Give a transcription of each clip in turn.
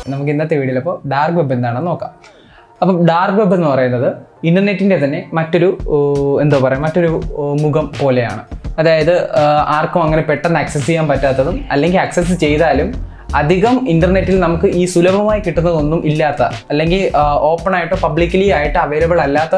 നമുക്ക് ഇന്നത്തെ വീഡിയോയിൽ അപ്പോൾ ഡാർക്ക് വെബ് എന്താണെന്ന് നോക്കാം. അപ്പം ഡാർക്ക് വെബ് എന്ന് പറയുന്നത് ഇൻ്റർനെറ്റിൻ്റെ തന്നെ മറ്റൊരു മുഖം പോലെയാണ്. അതായത് ആർക്കും അങ്ങനെ പെട്ടെന്ന് ആക്സസ് ചെയ്യാൻ പറ്റാത്തതും, അല്ലെങ്കിൽ ആക്സസ് ചെയ്താലും അധികം ഇൻ്റർനെറ്റിൽ നമുക്ക് ഈ സുലഭമായി കിട്ടുന്നതൊന്നും ഇല്ലാത്ത, അല്ലെങ്കിൽ ഓപ്പൺ ആയിട്ടോ പബ്ലിക്കലി ആയിട്ട് അവൈലബിൾ അല്ലാത്ത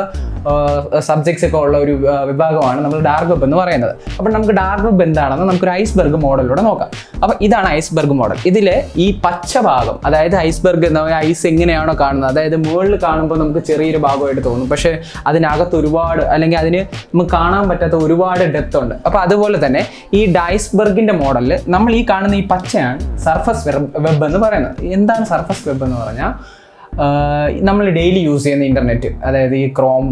സബ്ജക്ട്സ് ഒക്കെ ഉള്ള ഒരു വിഭാഗമാണ് നമ്മൾ ഡാർക്ക് വെബ് എന്ന് പറയുന്നത്. അപ്പോൾ നമുക്ക് ഡാർക്ക് വെബ് എന്താണെന്ന് നമുക്കൊരു ഐസ്ബർഗ് മോഡലിലൂടെ നോക്കാം. അപ്പോൾ ഇതാണ് ഐസ്ബർഗ് മോഡൽ. ഇതിൽ ഈ പച്ച ഭാഗം, അതായത് ഐസ്ബർഗ് എന്ന് പറഞ്ഞാൽ ഐസ് എങ്ങനെയാണോ കാണുന്നത്, അതായത് മുകളിൽ കാണുമ്പോൾ നമുക്ക് ചെറിയൊരു ഭാഗമായിട്ട് തോന്നും, പക്ഷേ അതിനകത്ത് ഒരുപാട്, അല്ലെങ്കിൽ അതിന് നമുക്ക് കാണാൻ പറ്റാത്ത ഒരുപാട് ഡെപ്ത് ഉണ്ട്. അപ്പോൾ അതുപോലെ തന്നെ ഈ ഐസ്ബർഗിൻ്റെ മോഡലിൽ നമ്മൾ ഈ കാണുന്ന ഈ പച്ചയാണ് സർഫസ് വെബ് എന്ന് പറയുന്നത്. എന്താണ് സർഫസ് വെബ് എന്ന് പറഞ്ഞാൽ നമ്മൾ ഡെയിലി യൂസ് ചെയ്യുന്ന ഇൻ്റർനെറ്റ്, അതായത് ഈ ക്രോം,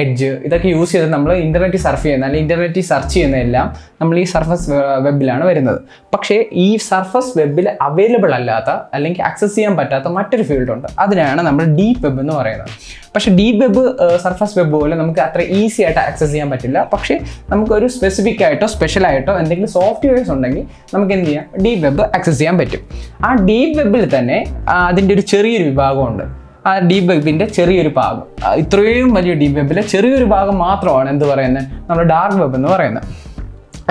എഡ്ജ്, ഇതൊക്കെ യൂസ് ചെയ്ത് നമ്മൾ ഇൻ്റർനെറ്റിൽ സർഫ് ചെയ്യുന്ന, അല്ലെങ്കിൽ ഇൻ്റർനെറ്റിൽ സെർച്ച് ചെയ്യുന്നതെല്ലാം നമ്മൾ ഈ സർഫസ് വെബിലാണ് വരുന്നത്. പക്ഷേ ഈ സർഫസ് വെബിൽ അവൈലബിൾ അല്ലാത്ത, അല്ലെങ്കിൽ ആക്സസ് ചെയ്യാൻ പറ്റാത്ത മറ്റൊരു ഫീൽഡുണ്ട്. അതിനാണ് നമ്മൾ ഡീപ്പ് വെബ് എന്ന് പറയുന്നത്. പക്ഷേ ഡീപ്പ് വെബ് സർഫസ് വെബ് പോലെ നമുക്ക് അത്ര ഈസി ആയിട്ട് ആക്സസ് ചെയ്യാൻ പറ്റില്ല. പക്ഷേ നമുക്കൊരു സ്പെസിഫിക് ആയിട്ടോ സ്പെഷ്യലായിട്ടോ എന്തെങ്കിലും സോഫ്റ്റ്വെയർസ് ഉണ്ടെങ്കിൽ നമുക്ക് എന്ത് ചെയ്യാം, ഡീപ്പ് വെബ് ആക്സസ് ചെയ്യാൻ പറ്റും. ആ ഡീപ്പ് വെബിൽ തന്നെ അതിൻ്റെ ഒരു ചെറിയൊരു വിഭാഗമുണ്ട്. ആ ഡീപ്പ് വെബിൻ്റെ ചെറിയൊരു ഭാഗം, ഇത്രയും വലിയ ഡീപ്പ് വെബിലെ ചെറിയൊരു ഭാഗം മാത്രമാണ് എന്ത് പറയുന്നത്, നമ്മൾ ഡാർക്ക് വെബ് എന്ന് പറയുന്നത്.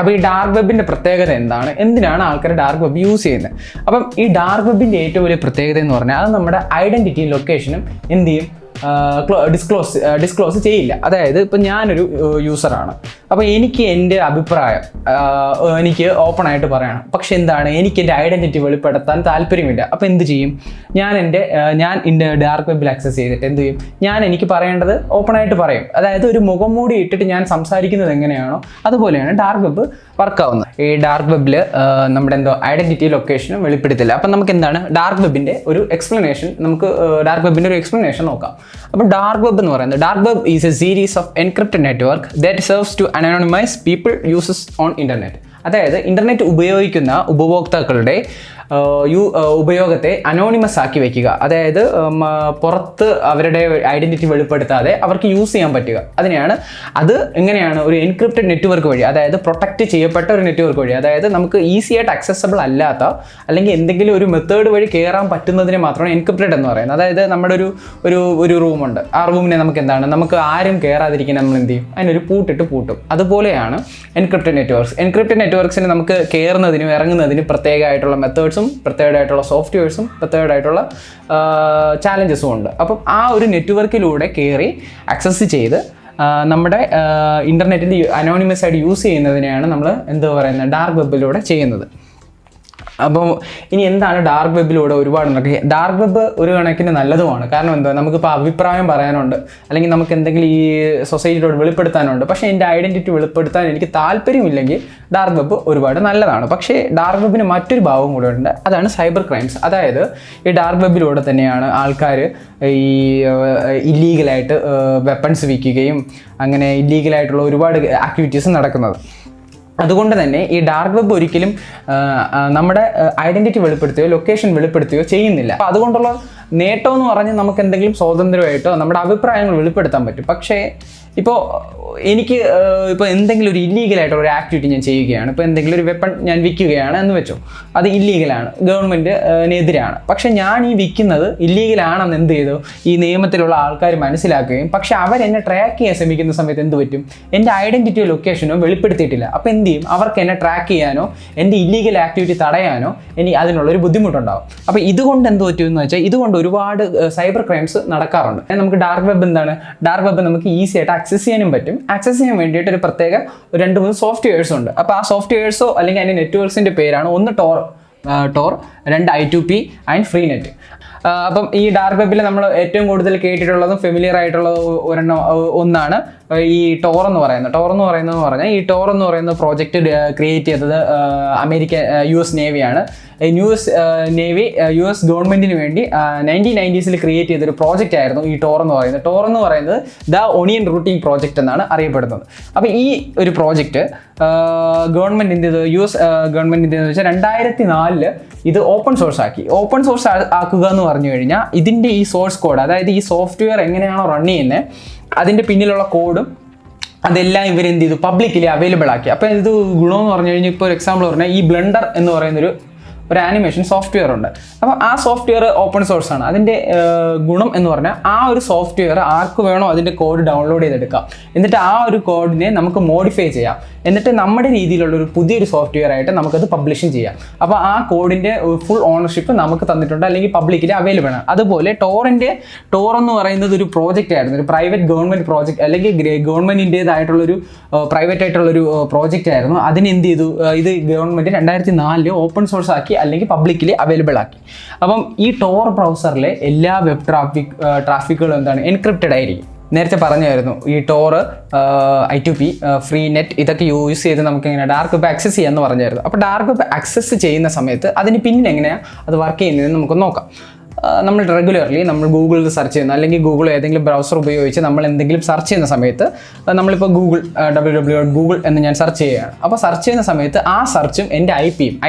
അപ്പോൾ ഈ ഡാർക്ക് വെബിൻ്റെ പ്രത്യേകത എന്താണ്, എന്തിനാണ് ആൾക്കാർ ഡാർക്ക് വെബ് യൂസ് ചെയ്യുന്നത്? അപ്പം ഈ ഡാർക്ക് വെബിൻ്റെ ഏറ്റവും വലിയ പ്രത്യേകത എന്ന് പറഞ്ഞാൽ അത് നമ്മുടെ ഐഡൻറ്റിറ്റിയും ലൊക്കേഷനും എന്ത് ചെയ്യും, ഡിസ്ക്ലോസ് ചെയ്യില്ല. അതായത് ഇപ്പം ഞാനൊരു യൂസറാണ്, അപ്പോൾ എനിക്ക് എൻ്റെ അഭിപ്രായം എനിക്ക് ഓപ്പൺ ആയിട്ട് പറയണം. പക്ഷെ എന്താണ്, എനിക്ക് എൻ്റെ ഐഡൻറ്റിറ്റി വെളിപ്പെടുത്താൻ താല്പര്യമില്ല. അപ്പോൾ എന്ത് ചെയ്യും, ഞാൻ എൻ്റെ ഡാർക്ക് വെബിൽ ആക്സസ് ചെയ്തിട്ട് എന്ത് ചെയ്യും, എനിക്ക് പറയേണ്ടത് ഓപ്പൺ ആയിട്ട് പറയും. അതായത് ഒരു മുഖം മൂടി ഇട്ടിട്ട് ഞാൻ സംസാരിക്കുന്നത് എങ്ങനെയാണോ അതുപോലെയാണ് ഡാർക്ക് വെബ് വർക്കാവുന്നത്. ഈ ഡാർക്ക് വെബിൽ നമ്മുടെ ഐഡൻറ്റിറ്റി ലൊക്കേഷനും വെളിപ്പെടുത്തില്ല. അപ്പം നമുക്ക് എന്താണ് ഡാർക്ക് വെബിൻ്റെ ഒരു എക്സ്പ്ലനേഷൻ, നോക്കാം. അപ്പോൾ ഡാർക്ക് വെബ് എന്ന് പറയുന്നത്, dark web is a series of encrypted network that serves to anonymise people uses on internet. അതായത് ഇൻ്റർനെറ്റ് ഉപയോഗിക്കുന്ന ഉപഭോക്താക്കളുടെ ഉപയോഗത്തെ അനോണിമസ് ആക്കി വയ്ക്കുക. അതായത് പുറത്ത് അവരുടെ ഐഡൻറ്റിറ്റി വെളിപ്പെടുത്താതെ അവർക്ക് യൂസ് ചെയ്യാൻ പറ്റുക. അത് എങ്ങനെയാണ്, ഒരു എൻക്രിപ്റ്റഡ് നെറ്റ്വർക്ക് വഴി, അതായത് പ്രൊട്ടക്റ്റ് ചെയ്യപ്പെട്ട ഒരു നെറ്റ്വർക്ക് വഴി, അതായത് നമുക്ക് ഈസി ആയിട്ട് അക്സസബിൾ അല്ലാത്ത, അല്ലെങ്കിൽ എന്തെങ്കിലും ഒരു മെത്തേഡ് വഴി കയറാൻ പറ്റുന്നതിനെ മാത്രമാണ് എൻക്രിപ്റ്റഡ് എന്ന് പറയുന്നത്. അതായത് നമ്മുടെ ഒരു റൂമുണ്ട്, ആ റൂമിനെ നമുക്ക് ആരും കയറാതിരിക്കാൻ നമ്മൾ എന്ത് ചെയ്യും, അതിനൊരു പൂട്ടും. അതുപോലെയാണ് എൻക്രിപ്റ്റഡ് നെറ്റ്വർക്ക്സിന് നമുക്ക് കയറുന്നതിനും ഇറങ്ങുന്നതിനും പ്രത്യേകമായിട്ടുള്ള മെത്തേഡ്സും, പ്രത്യേകമായിട്ടുള്ള സോഫ്റ്റ്വെയർസും, പ്രത്യേകമായിട്ടുള്ള ചാലഞ്ചസും ഉണ്ട്. അപ്പം ആ ഒരു നെറ്റ്വർക്കിലൂടെ കയറി ആക്സസ് ചെയ്ത് നമ്മുടെ ഇൻ്റർനെറ്റിൽ അനോണിമസ് ആയിട്ട് യൂസ് ചെയ്യുന്നതിനെയാണ് നമ്മൾ ഡാർക്ക് വെബിലൂടെ ചെയ്യുന്നത്. അപ്പോൾ ഇനി എന്താണ് ഡാർക്ക് വെബിലൂടെ ഒരുപാട് ഡാർക്ക് വെബ് ഒരു കണക്കിന് നല്ലതുമാണ്. കാരണം നമുക്കിപ്പോൾ അഭിപ്രായം പറയാനുണ്ട്, അല്ലെങ്കിൽ നമുക്ക് എന്തെങ്കിലും ഈ സൊസൈറ്റിയോട് വെളിപ്പെടുത്താനുണ്ട്. പക്ഷേ എൻ്റെ ഐഡൻറ്റിറ്റി വെളിപ്പെടുത്താൻ എനിക്ക് താല്പര്യമില്ലെങ്കിൽ ഡാർക്ക് വെബ് ഒരുപാട് നല്ലതാണ്. പക്ഷേ ഡാർക്ക് വെബിന് മറ്റൊരു ഭാവം കൂടെ ഉണ്ട്, അതാണ് സൈബർ ക്രൈംസ്. അതായത് ഈ ഡാർക്ക് വെബിലൂടെ തന്നെയാണ് ആൾക്കാർ ഈ ഇല്ലീഗലായിട്ട് വെപ്പൺസ് വിൽക്കുകയും അങ്ങനെ ഇല്ലീഗലായിട്ടുള്ള ഒരുപാട് ആക്ടിവിറ്റീസ് നടക്കുന്നത്. അതുകൊണ്ട് തന്നെ ഈ ഡാർക്ക് വെബ് ഒരിക്കലും നമ്മുടെ ഐഡൻറ്റിറ്റി വെളിപ്പെടുത്തുകയോ ലൊക്കേഷൻ വെളിപ്പെടുത്തുകയോ ചെയ്യുന്നില്ല. അപ്പോൾ അതുകൊണ്ടുള്ള നേട്ടം എന്ന് പറഞ്ഞാൽ നമുക്ക് എന്തെങ്കിലും സ്വാതന്ത്ര്യമായിട്ടോ നമ്മുടെ അഭിപ്രായങ്ങൾ വെളിപ്പെടുത്താൻ പറ്റും. പക്ഷേ ഇപ്പോൾ എനിക്ക് എന്തെങ്കിലും ഒരു ഇല്ലീഗലായിട്ടുള്ള ഒരു ആക്ടിവിറ്റി ഞാൻ ചെയ്യുകയാണ്, ഇപ്പോൾ എന്തെങ്കിലും ഒരു വെപ്പൺ ഞാൻ വിൽക്കുകയാണ് എന്ന് വെച്ചോ, അത് ഇല്ലീഗലാണ്, ഗവൺമെൻറ്റിനെതിരാണ്. പക്ഷേ ഞാൻ ഈ വിൽക്കുന്നത് ഇല്ലീഗലാണെന്ന് എന്ത് ചെയ്തു, ഈ നിയമത്തിലുള്ള ആൾക്കാർ മനസ്സിലാക്കുകയും പക്ഷേ അവരെന്നെ ട്രാക്ക് ചെയ്യാൻ ശ്രമിക്കുന്ന സമയത്ത് എന്ത് പറ്റും, എൻ്റെ ഐഡൻറ്റിറ്റിയോ ലൊക്കേഷനോ വെളിപ്പെടുത്തിയിട്ടില്ല. അപ്പോൾ എന്ത് ചെയ്യും, അവർക്ക് എന്നെ ട്രാക്ക് ചെയ്യാനോ എൻ്റെ ഇല്ലീഗൽ ആക്ടിവിറ്റി തടയാനോ അതിനുള്ളൊരു ബുദ്ധിമുട്ടുണ്ടാകും. അപ്പോൾ ഇതുകൊണ്ട് എന്ത് പറ്റുമെന്ന് വെച്ചാൽ, ഇതുകൊണ്ട് ഒരുപാട് സൈബർ ക്രൈംസ് നടക്കാറുണ്ട്. നമുക്ക് ഡാർക്ക് വെബ് ഡാർക്ക് വെബ് നമുക്ക് ഈസി ആയിട്ട് ആക്സസ് ചെയ്യാനും പറ്റും. ആക്സസ് ചെയ്യാൻ വേണ്ടിയിട്ട് ഒരു പ്രത്യേക 2-3 സോഫ്റ്റ്വെയർസ് ഉണ്ട്. അപ്പോൾ ആ സോഫ്റ്റ്വെയർസോ അല്ലെങ്കിൽ അതിൻ്റെ നെറ്റ്വർക്ക്സിൻ്റെ പേരാണ്, ഒന്ന് Tor, 2 I2P and free net. അപ്പം ഈ ഡാർക്ക് വെബിൽ നമ്മൾ ഏറ്റവും കൂടുതൽ കേട്ടിട്ടുള്ളതും ഫെമിലിയർ ആയിട്ടുള്ളതും ഒന്നാണ് ഈ ടോർ എന്ന് പറഞ്ഞാൽ ഈ ടോർ എന്ന് പറയുന്ന പ്രോജക്റ്റ് ക്രിയേറ്റ് ചെയ്തത് US നേവിയാണ്. US ഗവൺമെൻറ്റിന് വേണ്ടി 1990s ക്രിയേറ്റ് ചെയ്തൊരു പ്രോജക്റ്റ് ആയിരുന്നു ഈ ടോർ എന്ന് പറയുന്നത് ദ ഒണിയൻ റൂട്ടിംഗ് പ്രോജക്റ്റ് എന്നാണ് അറിയപ്പെടുന്നത്. അപ്പോൾ ഈ ഒരു പ്രോജക്റ്റ് US ഗവൺമെൻറ്റിൻ്റെ എന്ന് വെച്ചാൽ 2004 ഇത് ഓപ്പൺ സോഴ്സ് ആക്കുക എന്ന് പറഞ്ഞു കഴിഞ്ഞാൽ ഇതിൻ്റെ ഈ സോഴ്സ് കോഡ്, അതായത് ഈ സോഫ്റ്റ്വെയർ എങ്ങനെയാണോ റൺ ചെയ്യുന്നത് അതിൻ്റെ പിന്നിലുള്ള കോഡും അതെല്ലാം ഇവരെന്ത് ചെയ്തു, പബ്ലിക്കലി അവൈലബിൾ ആക്കി. അപ്പോൾ ഇത് ഗുണമെന്ന് പറഞ്ഞു കഴിഞ്ഞാൽ, ഇപ്പോൾ ഒരു എക്സാമ്പിൾ പറഞ്ഞാൽ ഈ ബ്ലെൻഡർ എന്ന് പറയുന്നൊരു ഒരു ആനിമേഷൻ സോഫ്റ്റ്വെയർ ഉണ്ട്. അപ്പോൾ ആ സോഫ്റ്റ്വെയർ ഓപ്പൺ സോഴ്സ് ആണ്. അതിൻ്റെ ഗുണം എന്ന് പറഞ്ഞാൽ ആ ഒരു സോഫ്റ്റ്വെയർ ആർക്ക് വേണോ അതിൻ്റെ കോഡ് ഡൗൺലോഡ് ചെയ്തെടുക്കാം. എന്നിട്ട് ആ ഒരു കോഡിനെ നമുക്ക് മോഡിഫൈ ചെയ്യാം. എന്നിട്ട് നമ്മുടെ രീതിയിലുള്ളൊരു പുതിയൊരു സോഫ്റ്റ്വെയർ ആയിട്ട് നമുക്കത് പബ്ലിഷും ചെയ്യാം. അപ്പോൾ ആ കോഡിൻ്റെ ഫുൾ ഓണർഷിപ്പ് നമുക്ക് തന്നിട്ടുണ്ട്, അല്ലെങ്കിൽ പബ്ലിക്കിൽ അവൈലബിൾ ആണ്. അതുപോലെ ടോർ എന്ന് പറയുന്നത് ഒരു പ്രോജക്റ്റ് ആയിരുന്നു, ഒരു പ്രൈവറ്റ് ഗവൺമെൻറ് പ്രോജക്റ്റ്, അല്ലെങ്കിൽ ഗവൺമെൻറ്റിൻ്റേതായിട്ടുള്ളൊരു പ്രൈവറ്റ് ആയിട്ടുള്ളൊരു പ്രോജക്റ്റ് ആയിരുന്നു. അതിന് എന്ത് ചെയ്തു, ഇത് ഗവൺമെൻറ് 2004 ഓപ്പൺ സോഴ്സ് ആക്കി, അല്ലെങ്കിൽ പബ്ലിക്കിൽ അവൈലബിൾ ആക്കി. അപ്പം ഈ ടോർ ബ്രൗസറിലെ എല്ലാ വെബ് ട്രാഫിക്കുകളും എന്താണ്, എൻക്രിപ്റ്റഡ് ആയിരിക്കും. നേരത്തെ പറഞ്ഞായിരുന്നു ഈ ടോർ, I2P, ഫ്രീ നെറ്റ്, ഇതൊക്കെ യൂസ് ചെയ്ത് നമുക്ക് എങ്ങനെ ഡാർക്ക് വെബ് ആക്സസ് ചെയ്യാമെന്ന് പറഞ്ഞായിരുന്നു. അപ്പോൾ ഡാർക്ക് വെബ് ആക്സസ് ചെയ്യുന്ന സമയത്ത് അതിന് പിന്നിൽ എങ്ങനെയാണ് അത് വർക്ക് ചെയ്യുന്നതെന്ന് നമുക്ക് നോക്കാം. നമ്മൾ റെഗുലർലി നമ്മൾ ഗൂഗിളിൽ സെർച്ച് ചെയ്യുന്ന, അല്ലെങ്കിൽ ഗൂഗിൾ ഏതെങ്കിലും ബ്രൗസർ ഉപയോഗിച്ച് നമ്മൾ എന്തെങ്കിലും സെർച്ച് ചെയ്യുന്ന സമയത്ത്, നമ്മളിപ്പോൾ www.google എന്ന് ഞാൻ സെർച്ച് ചെയ്യുകയാണ്. അപ്പോൾ സെർച്ച് ചെയ്യുന്ന സമയത്ത് ആ സെർച്ചും എൻ്റെ IP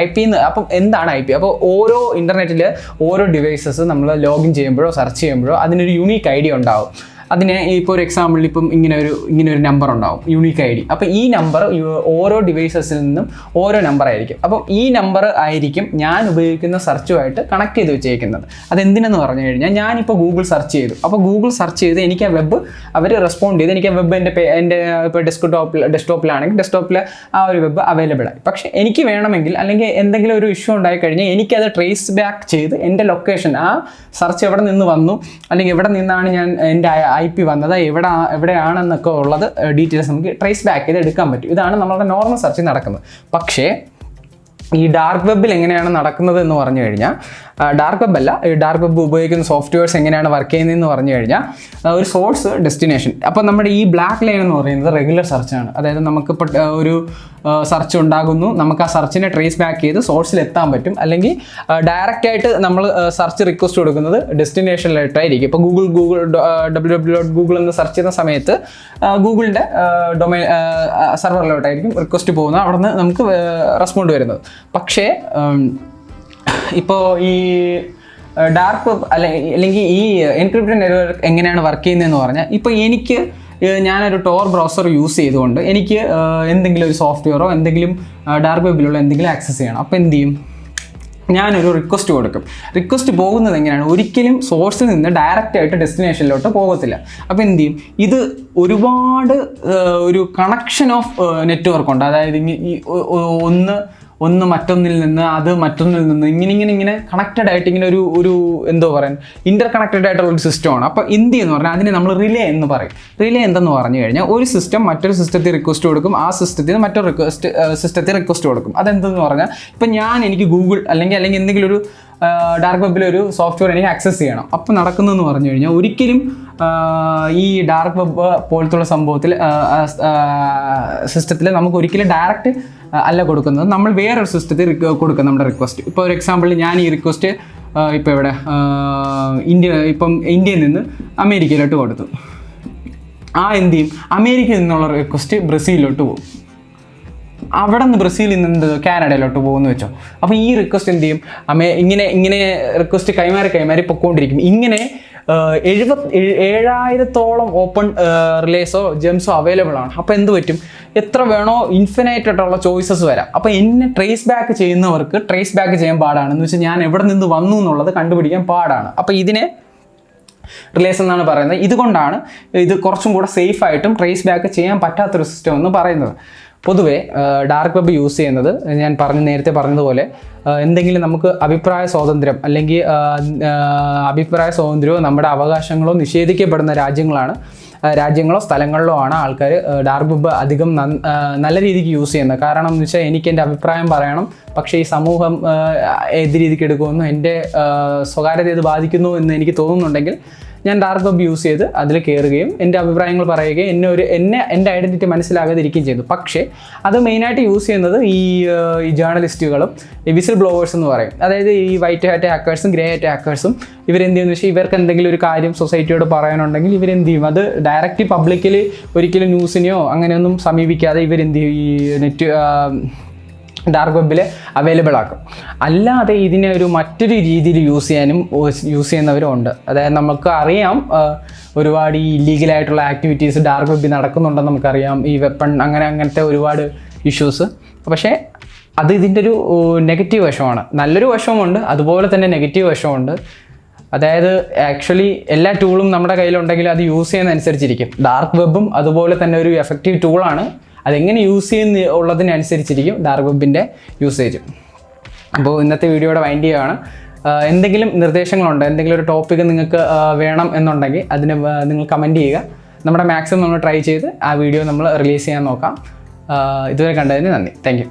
എന്ന്, അപ്പം എന്താണ് IP? അപ്പോൾ ഓരോ ഇൻ്റർനെറ്റിൽ ഓരോ ഡിവൈസസ് നമ്മൾ ലോഗിൻ ചെയ്യുമ്പോഴോ സെർച്ച് ചെയ്യുമ്പോഴോ അതിനൊരു യൂണീക്ക് ID ഉണ്ടാവും. അതിന് ഇപ്പോൾ ഒരു എക്സാമ്പിൾ, ഇപ്പം ഇങ്ങനെ ഒരു നമ്പർ ഉണ്ടാവും, യൂണീക്ക് ID. അപ്പോൾ ഈ നമ്പർ ഓരോ ഡിവൈസസിൽ നിന്നും ഓരോ നമ്പർ ആയിരിക്കും. അപ്പം ഈ നമ്പർ ആയിരിക്കും ഞാൻ ഉപയോഗിക്കുന്ന സെർച്ചുമായിട്ട് കണക്ട് ചെയ്ത് വെച്ചേക്കുന്നത്. അതെന്തിനെന്ന് പറഞ്ഞു കഴിഞ്ഞാൽ, ഞാനിപ്പോൾ ഗൂഗിൾ സെർച്ച് ചെയ്തു. അപ്പോൾ ഗൂഗിൾ സെർച്ച് ചെയ്ത് എനിക്ക് ആ വെബ് അവർ റെസ്പോണ്ട് ചെയ്ത്, എനിക്ക് ആ വെബ് എൻ്റെ ഇപ്പോൾ ഡെസ്ക്ടോപ്പിലാണെങ്കിൽ ഡെസ്ക്ടോപ്പിൽ ആ ഒരു വെബ് അവൈലബിൾ ആയി. പക്ഷേ എനിക്ക് വേണമെങ്കിൽ, അല്ലെങ്കിൽ എന്തെങ്കിലും ഒരു ഇഷ്യൂ ഉണ്ടായി കഴിഞ്ഞാൽ എനിക്കത് ട്രേസ് ബാക്ക് ചെയ്ത് എൻ്റെ ലൊക്കേഷൻ, ആ സെർച്ച് എവിടെ നിന്ന് വന്നു, അല്ലെങ്കിൽ എവിടെ നിന്നാണ് ഞാൻ എൻ്റെ IP വന്നത്, എവിടെയാണെന്നൊക്കെ ഉള്ളത് ഡീറ്റെയിൽസ് നമുക്ക് ട്രേസ് ബാക്ക് ചെയ്ത് എടുക്കാൻ പറ്റും. ഇതാണ് നമ്മളുടെ നോർമൽ സെർച്ചിൽ നടക്കുന്നത്. പക്ഷേ ഈ ഡാർക്ക് വെബിൽ എങ്ങനെയാണ് നടക്കുന്നത് എന്ന് പറഞ്ഞു കഴിഞ്ഞാൽ, ഡാർക്ക് വെബ് അല്ല, ഈ ഡാർക്ക് വെബ് ഉപയോഗിക്കുന്ന സോഫ്റ്റ്വെയർസ് എങ്ങനെയാണ് വർക്ക് ചെയ്യുന്നതെന്ന് പറഞ്ഞു കഴിഞ്ഞാൽ, ഒരു സോഴ്സ്, ഡെസ്റ്റിനേഷൻ. അപ്പോൾ നമ്മുടെ ഈ ബ്ലാക്ക് ലൈൻ എന്ന് പറയുന്നത് റെഗുലർ സെർച്ചാണ്. അതായത് നമുക്കിപ്പോൾ ഒരു സെർച്ച് ഉണ്ടാകുന്നു, നമുക്ക് ആ സെർച്ചിനെ ട്രേസ് ബാക്ക് ചെയ്ത് സോഴ്സിൽ എത്താൻ പറ്റും. അല്ലെങ്കിൽ ഡയറക്റ്റായിട്ട് നമ്മൾ സെർച്ച് റിക്വസ്റ്റ് കൊടുക്കുന്നത് ഡെസ്റ്റിനേഷനിലായിട്ടായിരിക്കും. ഇപ്പോൾ www.google എന്ന് സെർച്ച് ചെയ്യുന്ന സമയത്ത് ഗൂഗിളിൻ്റെ ഡൊമൈൻ സെർവറിലോട്ടായിരിക്കും റിക്വസ്റ്റ് പോകുന്നത്, അവിടെ നിന്ന് നമുക്ക് റെസ്പോണ്ട് വരുന്നത്. പക്ഷേ ഇപ്പോൾ ഈ ഡാർക്ക് വെബ് അല്ലെങ്കിൽ ഈ എൻക്രിപ്റ്റഡ് നെറ്റ്വർക്ക് എങ്ങനെയാണ് വർക്ക് ചെയ്യുന്നതെന്ന് പറഞ്ഞാൽ, ഇപ്പോൾ ഞാനൊരു ടോർ ബ്രൗസർ യൂസ് ചെയ്തുകൊണ്ട് എനിക്ക് എന്തെങ്കിലും ഒരു സോഫ്റ്റ്വെയറോ എന്തെങ്കിലും ഡാർക്ക് വെബിലുള്ള എന്തെങ്കിലും ആക്സസ് ചെയ്യണം. അപ്പോൾ എന്ത് ചെയ്യും, ഞാനൊരു റിക്വസ്റ്റ് കൊടുക്കും. റിക്വസ്റ്റ് പോകുന്നത് എങ്ങനെയാണ്, ഒരിക്കലും സോഴ്സിൽ നിന്ന് ഡയറക്റ്റായിട്ട് ഡെസ്റ്റിനേഷനിലോട്ട് പോകത്തില്ല. അപ്പോൾ എന്ത് ചെയ്യും, ഇത് ഒരുപാട് ഒരു കണക്ഷൻ ഓഫ് നെറ്റ്വർക്ക് ഉണ്ട്. അതായത് ഒന്ന് മറ്റൊന്നിൽ നിന്ന്, അത് മറ്റൊന്നിൽ നിന്ന്, ഇങ്ങനെ കണക്റ്റഡ് ആയിട്ട് ഇങ്ങനെ ഒരു എന്തോ പറയാൻ, ഇൻ്റർ കണക്റ്റഡ് ആയിട്ടുള്ള ഒരു സിസ്റ്റമാണ്. അപ്പോൾ എന്ത് എന്ന് പറഞ്ഞാൽ അതിനെ നമ്മൾ റിലേ എന്ന് പറയും. റിലേ എന്തെന്ന് പറഞ്ഞു കഴിഞ്ഞാൽ, ഒരു സിസ്റ്റം മറ്റൊരു സിസ്റ്റത്തിൽ റിക്വസ്റ്റ് കൊടുക്കും, ആ സിസ്റ്റത്തിൽ മറ്റൊരു സിസ്റ്റത്തിൽ റിക്വസ്റ്റ് കൊടുക്കും. അതെന്തെന്ന് പറഞ്ഞാൽ, ഇപ്പം എനിക്ക് ഗൂഗിൾ അല്ലെങ്കിൽ എന്തെങ്കിലും ഒരു ഡാർക്ക് വെബിലൊരു സോഫ്റ്റ്വെയർ എനിക്ക് ആക്സസ് ചെയ്യണം. അപ്പോൾ നടക്കുന്നതെന്ന് പറഞ്ഞു കഴിഞ്ഞാൽ, ഒരിക്കലും ഈ ഡാർക്ക് വെബ് പോലത്തുള്ള സംഭവത്തിൽ സിസ്റ്റത്തിൽ നമുക്ക് ഒരിക്കലും ഡയറക്റ്റ് അല്ല കൊടുക്കുന്നത്, നമ്മൾ വേറൊരു സിസ്റ്റത്തിൽ കൊടുക്കുക നമ്മുടെ റിക്വസ്റ്റ്. ഇപ്പോൾ ഒരു എക്സാമ്പിൾ, ഞാൻ ഈ റിക്വസ്റ്റ് ഇപ്പോൾ ഇവിടെ ഇന്ത്യയിൽ നിന്ന് അമേരിക്കയിലോട്ട് കൊടുത്തു. എന്ത് ചെയ്യും, അമേരിക്കയിൽ നിന്നുള്ള റിക്വസ്റ്റ് ബ്രസീലിലോട്ട് പോകും. അവിടെ നിന്ന് ബ്രസീലിൽ നിന്ന് കാനഡയിലോട്ട് പോകുമെന്ന് വെച്ചോ. അപ്പോൾ ഈ റിക്വസ്റ്റ് എന്ത് ചെയ്യും, ഇങ്ങനെ റിക്വസ്റ്റ് കൈമാറി പൊക്കോണ്ടിരിക്കും. ഇങ്ങനെ 77,000 ഓപ്പൺ റിലേസോ ജെംസോ അവൈലബിൾ ആണ്. അപ്പോൾ എന്ത് പറ്റും, എത്ര വേണോ ഇൻഫിനൈറ്റ് ആയിട്ടുള്ള ചോയ്സസ് വരാം. അപ്പോൾ എന്നെ ട്രേസ് ബാക്ക് ചെയ്യുന്നവർക്ക് ട്രേസ് ബാക്ക് ചെയ്യാൻ പാടാണ്. എന്ന് വെച്ചാൽ ഞാൻ എവിടെ നിന്ന് വന്നു എന്നുള്ളത് കണ്ടുപിടിക്കാൻ പാടാണ്. അപ്പോൾ ഇതിനെ റിലേസ് എന്നാണ് പറയുന്നത്. ഇതുകൊണ്ടാണ് ഇത് കുറച്ചും കൂടെ സേഫായിട്ടും ട്രേസ് ബാക്ക് ചെയ്യാൻ പറ്റാത്തൊരു സിസ്റ്റം എന്ന് പറയുന്നത്. പൊതുവേ ഡാർക്ക് വെബ് യൂസ് ചെയ്യുന്നത്, ഞാൻ നേരത്തെ പറഞ്ഞതുപോലെ, എന്തെങ്കിലും നമുക്ക് അഭിപ്രായ സ്വാതന്ത്ര്യം അല്ലെങ്കിൽ അഭിപ്രായ സ്വാതന്ത്ര്യമോ നമ്മുടെ അവകാശങ്ങളോ നിഷേധിക്കപ്പെടുന്ന രാജ്യങ്ങളോ സ്ഥലങ്ങളിലോ ആണ് ആൾക്കാർ ഡാർക്ക് വെബ് അധികം നല്ല രീതിക്ക് യൂസ് ചെയ്യുന്നത്. കാരണം എന്ന് വെച്ചാൽ, എനിക്ക് എൻ്റെ അഭിപ്രായം പറയണം, പക്ഷേ ഈ സമൂഹം ഏത് രീതിക്ക് എടുക്കുമെന്നോ എൻ്റെ സ്വകാര്യത ഇത് ബാധിക്കുന്നു എന്ന് എനിക്ക് തോന്നുന്നുണ്ടെങ്കിൽ ഞാൻ ഡാർക്ക് വെബ് യൂസ് ചെയ്ത് അതിൽ കയറുകയും എൻ്റെ അഭിപ്രായങ്ങൾ പറയുകയും എൻ്റെ ഐഡൻറ്റിറ്റി മനസ്സിലാകാതിരിക്കുകയും ചെയ്തു. പക്ഷേ അത് മെയിനായിട്ട് യൂസ് ചെയ്യുന്നത് ഈ ജേർണലിസ്റ്റുകളും ഈ വിസിൽ ബ്ലോവേഴ്സ് എന്ന് പറയും. അതായത് ഈ വൈറ്റ് ഹാറ്റ് ഹാക്കേഴ്സും ഗ്രേ ഹാറ്റ് ഹാക്കേഴ്സും ഇവരെന്ത് ചെയ്യുമെന്ന് വെച്ചാൽ, ഇവർക്ക് എന്തെങ്കിലും ഒരു കാര്യം സൊസൈറ്റിയോട് പറയാനുണ്ടെങ്കിൽ ഇവരെന്ത് ചെയ്യും, അത് ഡയറക്റ്റ് പബ്ലിക്കലി ഒരിക്കലും ന്യൂസിനെയോ അങ്ങനെയൊന്നും സമീപിക്കാതെ ഇവരെന്ത് ചെയ്യും, ഈ ഡാർക്ക് വെബിൽ അവൈലബിൾ ആക്കും. അല്ലാതെ ഇതിനെ മറ്റൊരു രീതിയിൽ യൂസ് ചെയ്യുന്നവരും ഉണ്ട്. അതായത് നമുക്ക് അറിയാം ഒരുപാട് ഈ ഇല്ലീഗലായിട്ടുള്ള ആക്ടിവിറ്റീസ് ഡാർക്ക് വെബിൽ നടക്കുന്നുണ്ടെന്ന് നമുക്കറിയാം. ഈ വെപ്പൺ അങ്ങനത്തെ ഒരുപാട് ഇഷ്യൂസ്. പക്ഷേ അത് ഇതിൻ്റെ ഒരു നെഗറ്റീവ് വശമാണ്. നല്ലൊരു വശമുണ്ട്, അതുപോലെ തന്നെ നെഗറ്റീവ് വശമുണ്ട്. അതായത് ആക്ച്വലി എല്ലാ ടൂളും നമ്മുടെ കയ്യിലുണ്ടെങ്കിൽ അത് യൂസ് ചെയ്യുന്നതനുസരിച്ചിരിക്കും. ഡാർക്ക് വെബും അതുപോലെ തന്നെ ഒരു എഫക്റ്റീവ് ടൂളാണ്. അതെങ്ങനെ യൂസ് ചെയ്യുന്ന ഉള്ളതിനനുസരിച്ചിരിക്കും ഡാർക്ക് വെബിൻ്റെ യൂസേജ്. അപ്പോൾ ഇന്നത്തെ വീഡിയോയുടെ വൈൻഡ് ചെയ്യുകയാണ്. എന്തെങ്കിലും നിർദ്ദേശങ്ങളുണ്ട്, എന്തെങ്കിലും ഒരു ടോപ്പിക്ക് നിങ്ങൾക്ക് വേണം എന്നുണ്ടെങ്കിൽ അതിന് നിങ്ങൾ കമൻറ്റ് ചെയ്യുക. നമ്മുടെ മാക്സിമം നമ്മൾ ട്രൈ ചെയ്ത് ആ വീഡിയോ നമ്മൾ റിലീസ് ചെയ്യാൻ നോക്കാം. ഇതുവരെ കണ്ടതിന് നന്ദി. Thank you.